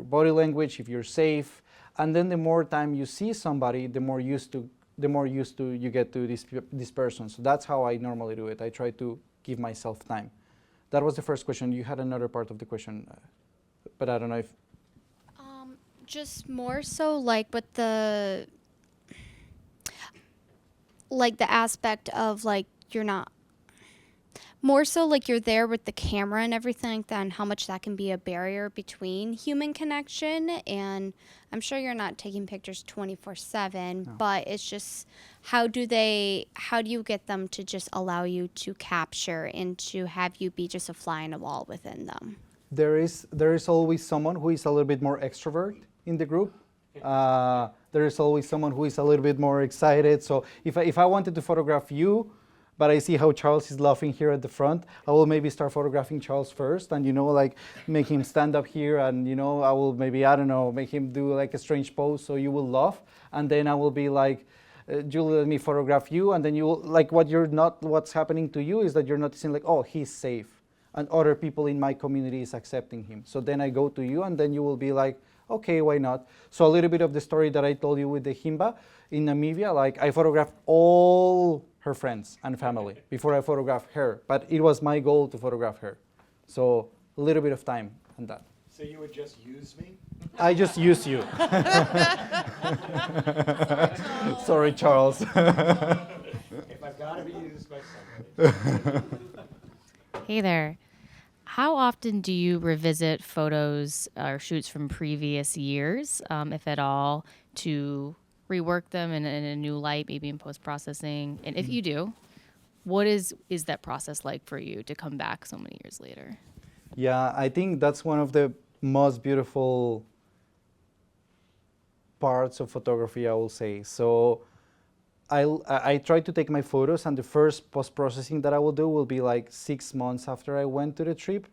body language, if you're safe. And then the more time you see somebody, the more used to you get to this person. So that's how I normally do it. I try to give myself time. That was the first question. You had another part of the question, but I don't know if... Just more so like with the aspect of like, you're not more so like you're there with the camera and everything like that, and how much that can be a barrier between human connection. And I'm sure you're not taking pictures 24/7, No. but it's just how do you get them to just allow you to capture and to have you be just a fly on a wall within them? There is always someone who is a little bit more extrovert in the group. There is always someone who is a little bit more excited. So if I wanted to photograph you, but I see how Charles is laughing here at the front, I will maybe start photographing Charles first, and like make him stand up here, and I will maybe, I don't know, make him do like a strange pose so you will laugh, and then I will be like, Julie, let me photograph you, and then you will, like, what's happening to you is that you're noticing like, oh, he's safe, and other people in my community is accepting him. So then I go to you, and then you will be like, okay, why not? So a little bit of the story that I told you with the Himba in Namibia, like I photographed all her friends and family before I photographed her, but it was my goal to photograph her. So a little bit of time on that. So you would just use me? I just use you. Sorry, Charles. If I've got to be used by somebody. Hey there. How often do you revisit photos or shoots from previous years, if at all, to rework them in a new light, maybe in post-processing? And if you do, what is that process like for you to come back so many years later? Yeah, I think that's one of the most beautiful parts of photography, I will say. So I try to take my photos, and the first post-processing that I will do will be like 6 months after I went to the trip,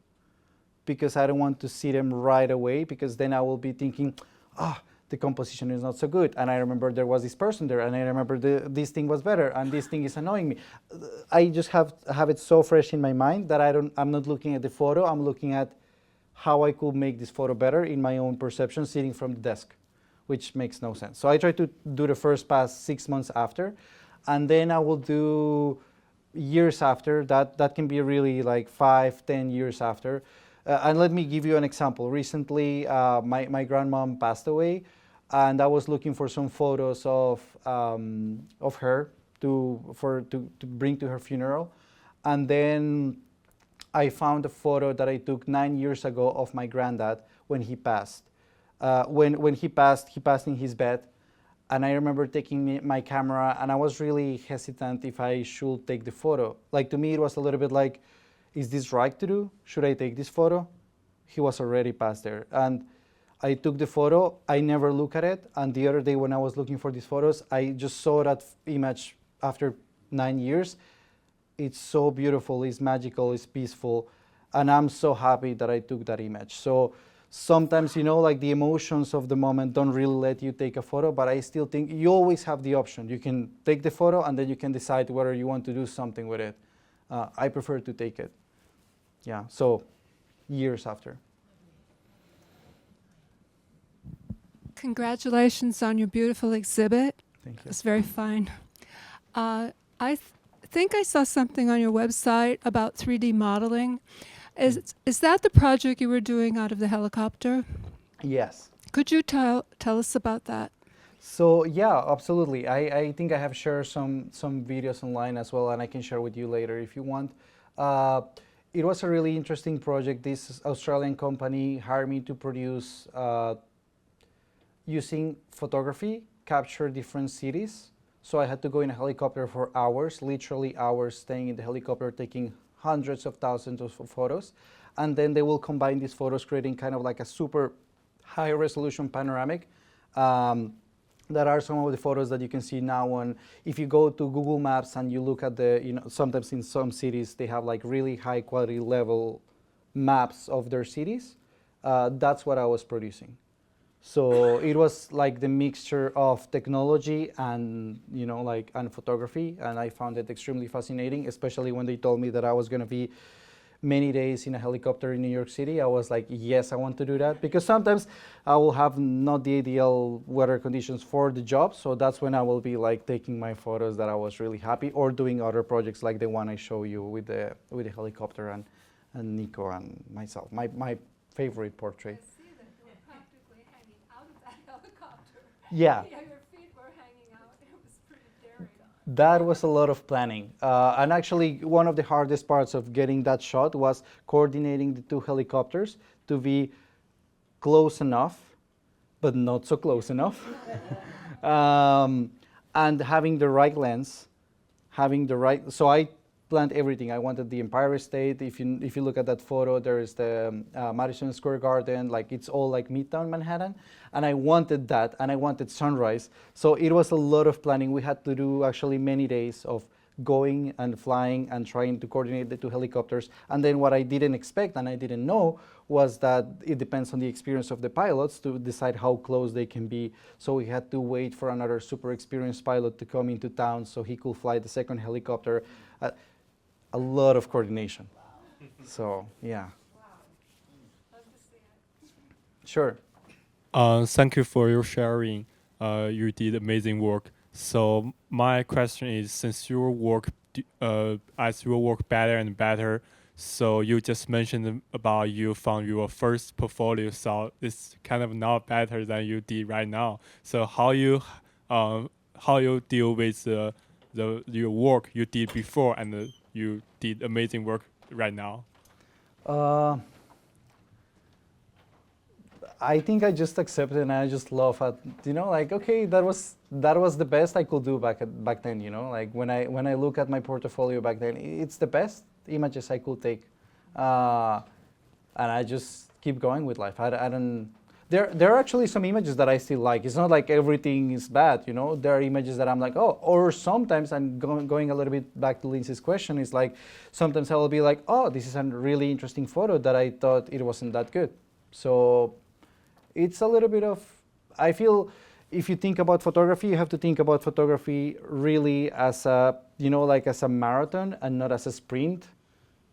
because I don't want to see them right away, because then I will be thinking, the composition is not so good, and I remember there was this person there, and I remember this thing was better, and this thing is annoying me. I just have it so fresh in my mind that I'm not looking at the photo, I'm looking at how I could make this photo better in my own perception, sitting from the desk which makes no sense. So I try to do the first pass 6 months after, and then I will do years after. That can be really like 5, 10 years after. And let me give you an example. Recently, my grandmom passed away, and I was looking for some photos of her to bring to her funeral. And then I found a photo that I took 9 years ago of my granddad when he passed. When he passed in his bed. And I remember taking my camera, and I was really hesitant if I should take the photo. Like, to me, it was a little bit like, is this right to do? Should I take this photo? He was already past there. And I took the photo, I never look at it. And the other day when I was looking for these photos, I just saw that image after 9 years. It's so beautiful, it's magical, it's peaceful. And I'm so happy that I took that image. So sometimes, you know, like the emotions of the moment don't really let you take a photo, but I still think you always have the option. You can take the photo and then you can decide whether you want to do something with it. I prefer to take it. Yeah, so years after. Congratulations on your beautiful exhibit. Thank you. It's very fine. I think I saw something on your website about 3D modeling. Is that the project you were doing out of the helicopter? Yes. Could you tell us about that? So yeah, absolutely. I think I have shared some videos online as well, and I can share with you later if you want. It was a really interesting project. This Australian company hired me to produce, using photography, capture different cities. So I had to go in a helicopter for hours, literally hours, staying in the helicopter, taking hundreds of thousands of photos. And then they will combine these photos, creating kind of like a super high resolution panoramic. That are some of the photos that you can see now on, if you go to Google Maps and you look at the, you know, sometimes in some cities they have like really high quality level maps of their cities. That's what I was producing. So it was like the mixture of technology and, you know, like, and photography, and I found it extremely fascinating, especially when they told me that I was going to be many days in a helicopter in New York City. I was like, yes, I want to do that, because sometimes I will have not the ideal weather conditions for the job, so that's when I will be like taking my photos that I was really happy, or doing other projects like the one I show you with the helicopter and Nico and myself, my favorite portrait. I see that you were practically hanging out of that helicopter. Yeah. Yeah, your feet were hanging out. It was pretty daring. That was a lot of planning. And actually, one of the hardest parts of getting that shot was coordinating the two helicopters to be close enough, but not so close enough. And having the right lens, so I planned everything. I wanted the Empire State. If you look at that photo, there is the Madison Square Garden, like it's all like Midtown Manhattan. And I wanted that, and I wanted sunrise. So it was a lot of planning. We had to do actually many days of going and flying and trying to coordinate the two helicopters. And then what I didn't expect and I didn't know was that it depends on the experience of the pilots to decide how close they can be. So we had to wait for another super experienced pilot to come into town so he could fly the second helicopter. A lot of coordination. So, yeah. Sure. Thank you for your sharing. You did amazing work. So my question is, since your work, as your work better and better, so you just mentioned about you found your first portfolio, so it's kind of not better than you did right now. So how you deal with your work you did before and you did amazing work right now? I think I just accepted and I just laugh at, you know, like, okay, that was the best I could do back then, you know, like when I look at my portfolio back then, it's the best images I could take, and I just keep going with life. I don't. There are actually some images that I still like. It's not like everything is bad, you know. There are images that I'm like, oh, or sometimes I'm going a little bit back to Lindsay's question. It's like sometimes I will be like, oh, this is a really interesting photo that I thought it wasn't that good. So it's a little bit of, I feel, if you think about photography, you have to think about photography really as a, you know, like as a marathon and not as a sprint.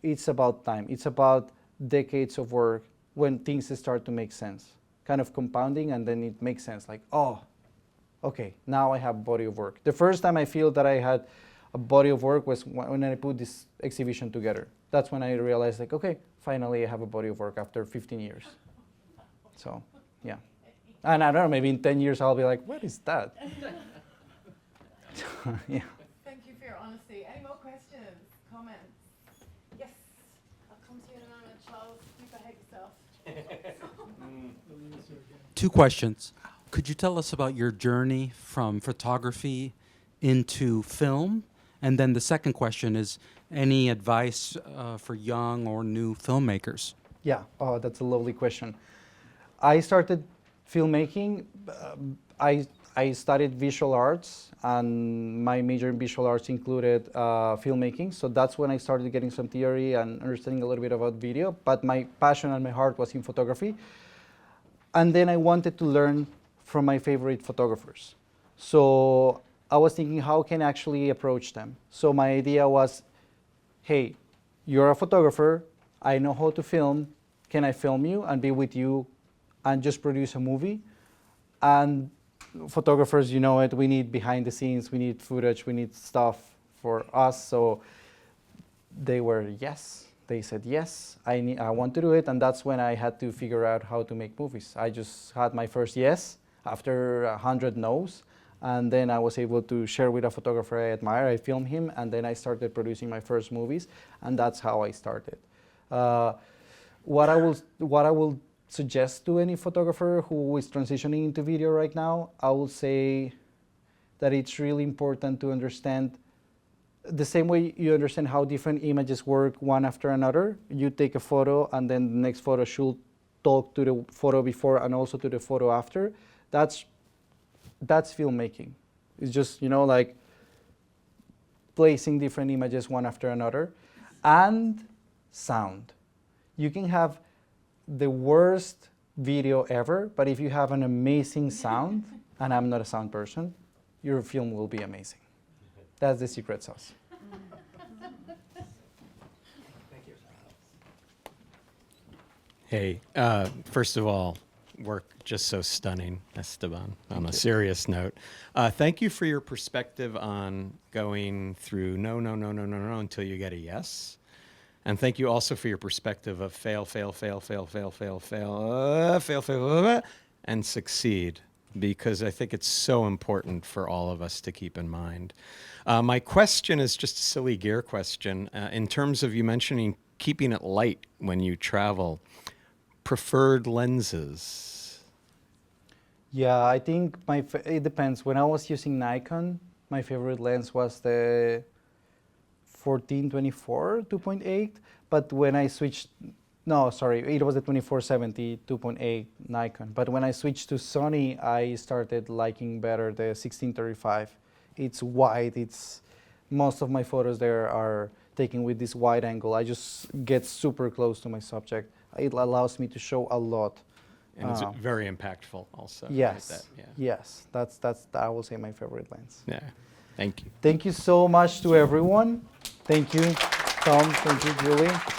It's about time. It's about decades of work when things start to make sense. kind of compounding, and then it makes sense. Like, oh, okay, now I have a body of work. The first time I feel that I had a body of work was when I put this exhibition together. That's when I realized, like, okay, finally I have a body of work after 15 years. So, yeah. And I don't know, maybe in 10 years I'll be like, what is that? Yeah. Thank you for your honesty. Any more questions, comments? Yes, I'll come to you in a moment, Charles. You behave yourself. Two questions. Could you tell us about your journey from photography into film? And then the second question is, any advice for young or new filmmakers? Yeah, oh, that's a lovely question. I started filmmaking. I studied visual arts, and my major in visual arts included filmmaking. So that's when I started getting some theory and understanding a little bit about video. But my passion and my heart was in photography. And then I wanted to learn from my favorite photographers. So I was thinking, how can I actually approach them? So my idea was, hey, you're a photographer, I know how to film, can I film you and be with you and just produce a movie? And photographers, you know it, we need behind the scenes, we need footage, we need stuff for us. So they were yes. They said, yes, I want to do it. And that's when I had to figure out how to make movies. I just had my first yes after 100 no's. And then I was able to share with a photographer I admire. I filmed him, and then I started producing my first movies. And that's how I started. What I will suggest to any photographer who is transitioning into video right now, I will say that it's really important to understand the same way you understand how different images work one after another. You take a photo, and then the next photo should talk to the photo before and also to the photo after. That's filmmaking. It's just, you know, like placing different images one after another. And sound. You can have the worst video ever, but if you have an amazing sound, and I'm not a sound person, your film will be amazing. That's the secret sauce. Hey, first of all, work just so stunning, Esteban, on a serious note. Thank you for your perspective on going through no until you get a yes. And thank you also for your perspective of fail, and succeed, because I think it's so important for all of us to keep in mind. My question is just a silly gear question. In terms of you mentioning keeping it light when you travel, preferred lenses? Yeah, I think it depends. When I was using Nikon, my favorite lens was the 1424 2.8, but when I switched, no, sorry, it was the 2470 2.8 Nikon. But when I switched to Sony, I started liking better the 1635. It's wide. Most of my photos there are taken with this wide angle. I just get super close to my subject. It allows me to show a lot. And it's very impactful also. Yes, right? Yeah. yes, that's I will say my favorite lens. Yeah, thank you. Thank you so much to everyone. Thank you, Tom. Thank you, Julie.